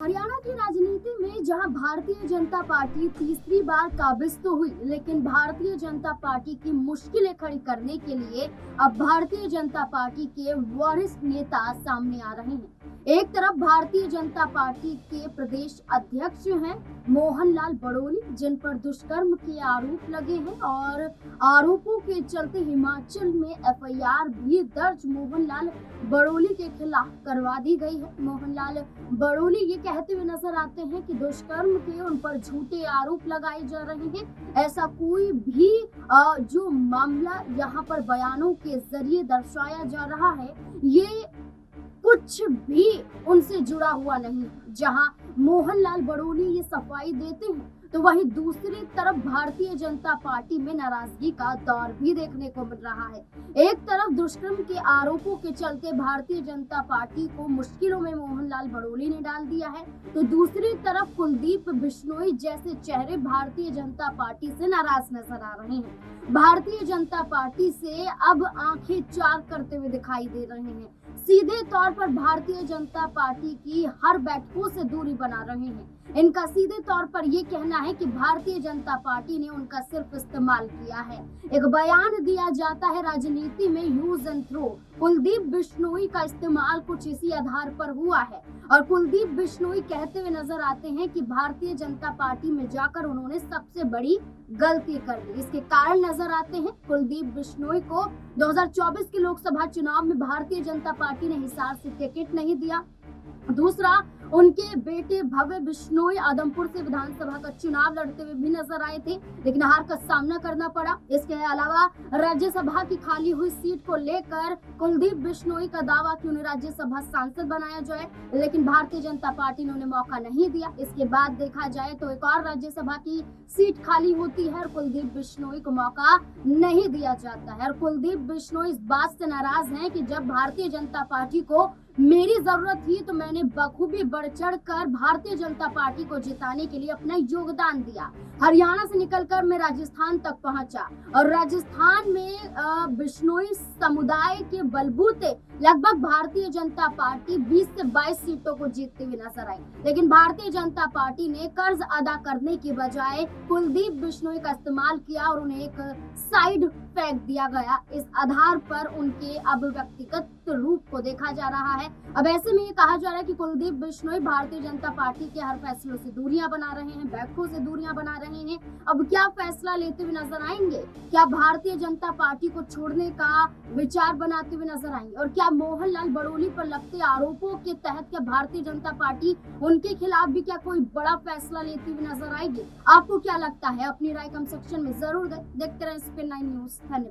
हरियाणा की राजनीति में जहां भारतीय जनता पार्टी तीसरी बार काबिज तो हुई, लेकिन भारतीय जनता पार्टी की मुश्किलें खड़ी करने के लिए अब भारतीय जनता पार्टी के वरिष्ठ नेता सामने आ रहे हैं। एक तरफ भारतीय जनता पार्टी के प्रदेश अध्यक्ष हैं मोहनलाल बड़ोली, जिन पर दुष्कर्म के आरोप लगे हैं और आरोपों के चलते हिमाचल में एफआईआर भी दर्ज मोहनलाल बड़ोली के खिलाफ करवा दी गई है। मोहनलाल बड़ोली ये कहते हुए नजर आते हैं कि दुष्कर्म के उन पर झूठे आरोप लगाए जा रहे हैं। ऐसा कोई भी जो मामला यहाँ पर बयानों के जरिए दर्शाया जा रहा है, ये कुछ भी उनसे जुड़ा हुआ नहीं। जहां मोहनलाल बड़ोली ये सफाई देते हैं, तो वहीं दूसरी तरफ भारतीय जनता पार्टी में नाराजगी का दौर भी देखने को मिल रहा है। एक तरफ दुष्कर्म के आरोपों के चलते भारतीय जनता पार्टी को मुश्किलों में मोहनलाल बड़ोली ने डाल दिया है, तो दूसरी तरफ कुलदीप बिश्नोई जैसे चेहरे भारतीय जनता पार्टी से नाराज नजर आ रहे हैं। भारतीय जनता पार्टी से अब आंखें चार करते हुए दिखाई दे रहे हैं। सीधे तौर पर भारतीय जनता पार्टी की हर बैठकों से दूरी बना रहे हैं। इनका सीधे तौर पर यह कहना है कि भारतीय जनता पार्टी ने उनका सिर्फ इस्तेमाल किया है। एक बयान दिया जाता है राजनीति में use and throw. Kuldeep Bishnoi का इस्तेमाल कुछ इसी आधार पर हुआ है और कुलदीप बिश्नोई कहते हुए नजर आते हैं कि भारतीय जनता पार्टी में जाकर उन्होंने सबसे बड़ी गलती कर दी। इसके कारण नजर आते हैं कुलदीप बिश्नोई को 2024 के लोकसभा चुनाव में भारतीय जनता पार्टी ने हिसार से टिकट नहीं दिया। दूसरा, उनके बेटे भव्य बिश्नोई आदमपुर से विधानसभा का चुनाव लड़ते हुए भी नजर आए थे, लेकिन हार का सामना करना पड़ा। इसके अलावा राज्यसभा की खाली हुई सीट को लेकर कुलदीप बिश्नोई का दावा कि उन्हें राज्यसभा सांसद बनाया जाए, लेकिन भारतीय जनता पार्टी ने उन्हें मौका नहीं दिया। इसके बाद देखा जाए तो एक और राज्यसभा की सीट खाली होती है और कुलदीप बिश्नोई को मौका नहीं दिया जाता है। और कुलदीप बिश्नोई इस बात से नाराज हैं कि जब भारतीय जनता पार्टी को मेरी जरूरत थी तो मैंने बखूबी बढ़ चढ़ कर भारतीय जनता पार्टी को जिताने के लिए अपना योगदान दिया। हरियाणा से निकलकर मैं राजस्थान तक पहुंचा और राजस्थान में बिश्नोई समुदाय के बलबूते लगभग भारतीय जनता पार्टी 20 से 22 सीटों को जीतते हुए नजर आई। लेकिन भारतीय जनता पार्टी ने कर्ज अदा करने के बजाय कुलदीप बिश्नोई का इस्तेमाल किया और उन्हें एक साइड फेंक दिया गया। इस आधार पर उनके अब व्यक्तिगत रूप को देखा जा रहा है। अब ऐसे में ये कहा जा रहा है कि कुलदीप बिश्नोई भारतीय जनता पार्टी के हर फैसलों से दूरियां बना रहे हैं, बैठकों से दूरियां बना रहे हैं। अब क्या फैसला लेते हुए नजर आएंगे? क्या भारतीय जनता पार्टी को छोड़ने का विचार बनाते हुए नजर आएंगे? और क्या मोहनलाल बड़ोली पर लगते आरोपों के तहत क्या भारतीय जनता पार्टी उनके खिलाफ भी क्या कोई बड़ा फैसला लेती हुई नजर आएगी? आपको क्या लगता है? अपनी राय कमेंट सेक्शन में जरूर देखते रहें स्पिन 9 न्यूज। धन्यवाद।